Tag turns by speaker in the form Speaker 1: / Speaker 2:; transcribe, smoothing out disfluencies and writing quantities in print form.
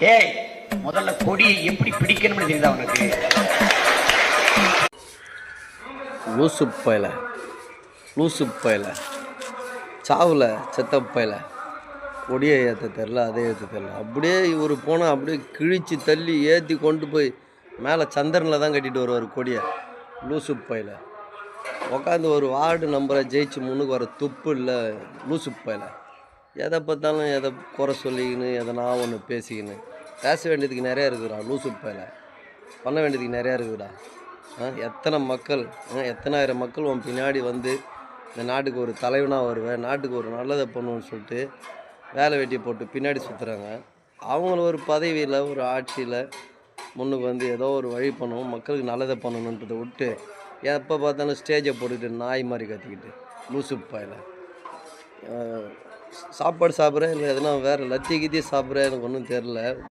Speaker 1: ஏய், முதல்ல கொடியை எப்படி பிடிக்கணும்னு தெரியுதா உனக்கு?
Speaker 2: லூசு பயல, லூசு பயல, சாவில் செத்த பயல, கொடியை ஏற்ற தெரில, அதை ஏற்ற தெரில. அப்படியே இவர் போனால் அப்படியே கிழிச்சு தள்ளி ஏற்றி கொண்டு போய் மேலே சந்திரனில் தான் கட்டிட்டு வருவார் கொடியை. லூசு பயல உக்காந்து ஒரு வார்டு நம்பரை ஜெயிச்சு முன்னுக்கு வர துப்பு இல்லை. லூசு பயல எதை பார்த்தாலும் எதை குறை சொல்லிக்கின்னு எதனா ஒன்று பேசிக்கின்னு பேச வேண்டியதுக்கு நிறையா இருக்குதுடா. லூசு பயல பண்ண வேண்டியதுக்கு நிறையா இருக்குதுடா. எத்தனை மக்கள், எத்தனாயிரம் மக்கள் உன் பின்னாடி வந்து இந்த நாட்டுக்கு ஒரு தலைவனாக வருவேன், நாட்டுக்கு ஒரு நல்லதை பண்ணுன்னு சொல்லிட்டு வேலை வெட்டியை போட்டு பின்னாடி சுற்றுறாங்க. அவங்கள ஒரு பதவியில் ஒரு ஆட்சியில் முன்னுக்கு வந்து ஏதோ ஒரு வழி பண்ணணும், மக்களுக்கு நல்லதை பண்ணணுன்றதை விட்டு எப்போ பார்த்தாலும் ஸ்டேஜை போட்டுக்கிட்டு நாய் மாதிரி கத்திக்கிட்டு லூசு பயல. சாப்பாடு சாப்பிட்றேன் இல்லை எதுனா வேறு லத்தி கித்தி சாப்பிட்றேன், எனக்கு ஒன்றும் தெரில.